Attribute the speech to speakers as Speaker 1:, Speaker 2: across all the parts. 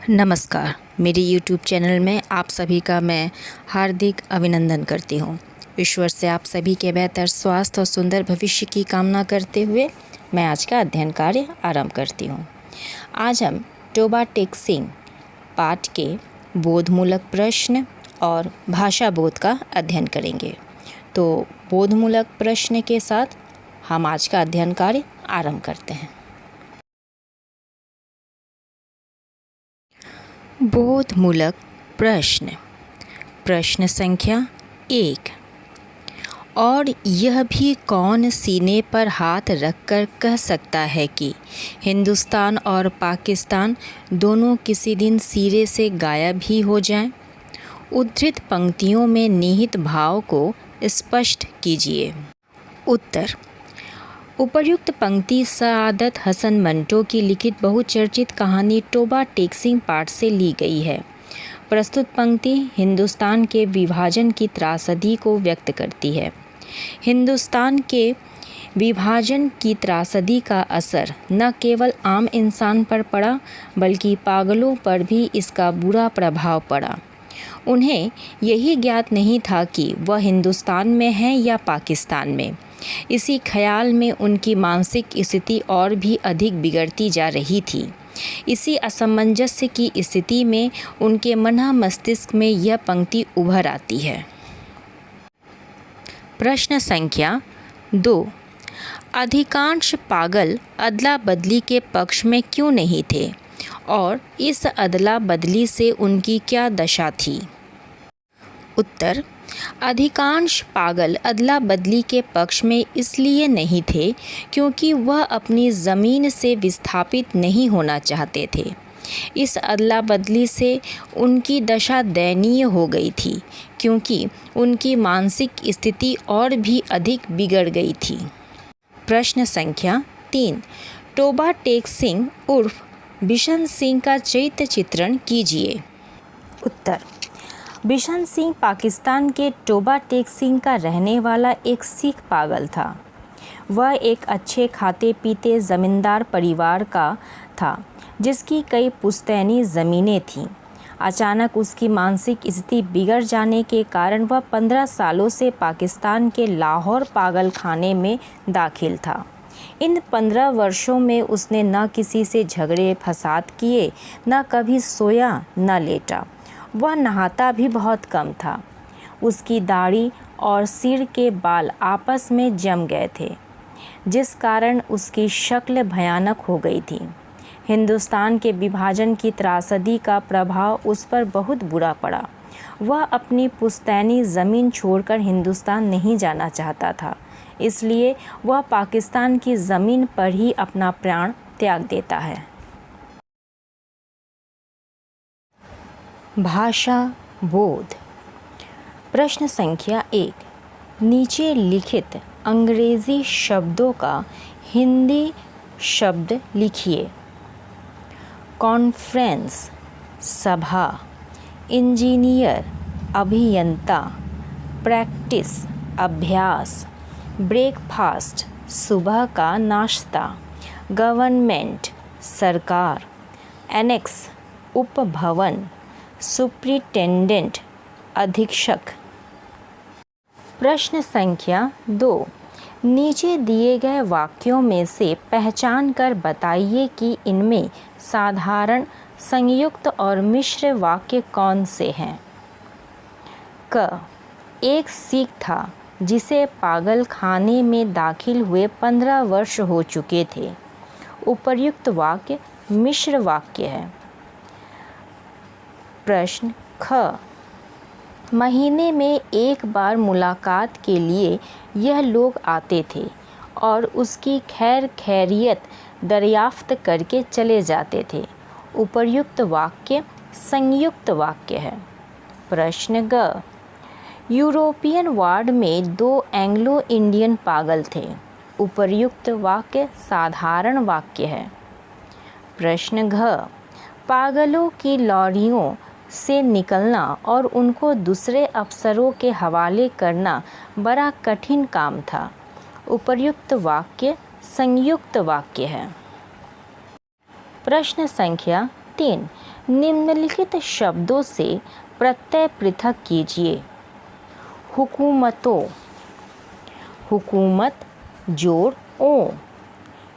Speaker 1: नमस्कार, मेरे YouTube channel में आप सभी का मैं हार्दिक अभिनंदन करती हूँ। ईश्वर से आप सभी के बेहतर स्वास्थ्य और सुंदर भविष्य की कामना करते हुए मैं आज का अध्ययन कार्य आरंभ करती हूँ। आज हम टोबा टेक सिंह पाठ के बोधमूलक प्रश्न और भाषा बोध का अध्ययन करेंगे। तो बोधमूलक प्रश्न के साथ हम आज का अध्ययन कार्य आरंभ करते हैं। बोधमूलक प्रश्न। प्रश्न संख्या 1। और यह भी कौन सीने पर हाथ रखकर कह सकता है कि हिंदुस्तान और पाकिस्तान दोनों किसी दिन सिरे से गायब ही हो जाएं? उद्धृत पंक्तियों में निहित भाव को स्पष्ट कीजिए। उत्तर। उपर्युक्त पंक्ति सआदत हसन मंटो की लिखित बहुचर्चित कहानी टोबा टेक सिंह पाठ से ली गई है। प्रस्तुत पंक्ति हिंदुस्तान के विभाजन की त्रासदी को व्यक्त करती है। हिंदुस्तान के विभाजन की त्रासदी का असर न केवल आम इंसान पर पड़ा बल्कि पागलों पर भी इसका बुरा प्रभाव पड़ा। उन्हें यही ज्ञात नहीं था कि वह हिंदुस्तान में है या पाकिस्तान में। इसी ख्याल में उनकी मानसिक स्थिति और भी अधिक बिगड़ती जा रही थी। इसी असमंजस्य की स्थिति में उनके मन मस्तिष्क में यह पंक्ति उभर आती है। प्रश्न संख्या 2। अधिकांश पागल अदला बदली के पक्ष में क्यों नहीं थे और इस अदला बदली से उनकी क्या दशा थी? उत्तर। अधिकांश पागल अदला बदली के पक्ष में इसलिए नहीं थे क्योंकि वह अपनी ज़मीन से विस्थापित नहीं होना चाहते थे। इस अदला बदली से उनकी दशा दयनीय हो गई थी क्योंकि उनकी मानसिक स्थिति और भी अधिक बिगड़ गई थी। प्रश्न संख्या 3। टोबा टेक सिंह उर्फ बिशन सिंह का चरित्र चित्रण कीजिए। उत्तर। बिशन सिंह पाकिस्तान के टोबा टेक सिंह का रहने वाला एक सिख पागल था। वह एक अच्छे खाते पीते ज़मींदार परिवार का था जिसकी कई पुश्तैनी ज़मीनें थीं। अचानक उसकी मानसिक स्थिति बिगड़ जाने के कारण वह 15 सालों से पाकिस्तान के लाहौर पागल खाने में दाखिल था। इन 15 वर्षों में उसने न किसी से झगड़े फसाद किए, न कभी सोया न लेटा। वह नहाता भी बहुत कम था। उसकी दाढ़ी और सिर के बाल आपस में जम गए थे जिस कारण उसकी शक्ल भयानक हो गई थी। हिंदुस्तान के विभाजन की त्रासदी का प्रभाव उस पर बहुत बुरा पड़ा। वह अपनी पुश्तैनी ज़मीन छोड़कर हिंदुस्तान नहीं जाना चाहता था, इसलिए वह पाकिस्तान की ज़मीन पर ही अपना प्राण त्याग देता है। भाषा बोध। प्रश्न संख्या 1। नीचे लिखित अंग्रेज़ी शब्दों का हिंदी शब्द लिखिए। कॉन्फ्रेंस सभा, इंजीनियर अभियंता, प्रैक्टिस अभ्यास, ब्रेकफास्ट सुबह का नाश्ता, गवर्नमेंट सरकार, एनेक्स उपभवन, सुप्रिटेंडेंट अधीक्षक। प्रश्न संख्या 2। नीचे दिए गए वाक्यों में से पहचान कर बताइए कि इनमें साधारण, संयुक्त और मिश्र वाक्य कौन से हैं। क। एक सिख था जिसे पागल खाने में दाखिल हुए 15 वर्ष हो चुके थे। उपर्युक्त वाक्य मिश्र वाक्य है। प्रश्न ख। महीने में एक बार मुलाकात के लिए यह लोग आते थे और उसकी खैर खैरियत दरियाफ्त करके चले जाते थे। उपर्युक्त वाक्य संयुक्त वाक्य है। प्रश्न ग। यूरोपियन वार्ड में 2 एंग्लो इंडियन पागल थे। उपर्युक्त वाक्य साधारण वाक्य है। प्रश्न घ। पागलों की लॉरियों से निकलना और उनको दूसरे अफसरों के हवाले करना बड़ा कठिन काम था। उपर्युक्त वाक्य संयुक्त वाक्य है। प्रश्न संख्या 3 निम्नलिखित शब्दों से प्रत्यय पृथक कीजिए। हुकूमतों, हुकूमत जोड़ ओ।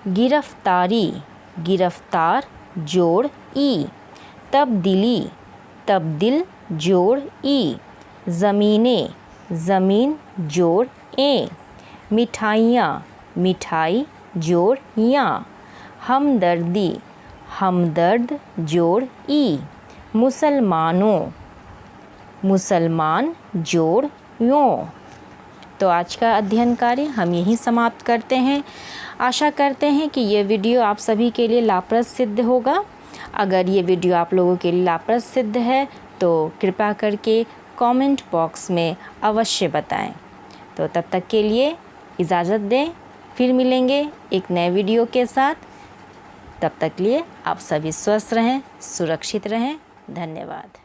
Speaker 1: गिरफ्तारी, गिरफ्तार जोड़ ई। तब्दीली, तब्दिल जोड़ ई। ज़मीनें, ज़मीन जोड़ ए। मिठाइयाँ, मिठाई जोड़ या। हमदर्दी, हमदर्द जोड़ ई। मुसलमानों, मुसलमान जोड़ यों। तो आज का अध्ययन कार्य हम यहीं समाप्त करते हैं। आशा करते हैं कि ये वीडियो आप सभी के लिए लाभप्रद सिद्ध होगा। अगर ये वीडियो आप लोगों के लिए लाभप्रद सिद्ध है तो कृपया करके कमेंट बॉक्स में अवश्य बताएं। तो तब तक के लिए इजाज़त दें, फिर मिलेंगे एक नए वीडियो के साथ। तब तक लिए आप सभी स्वस्थ रहें, सुरक्षित रहें। धन्यवाद।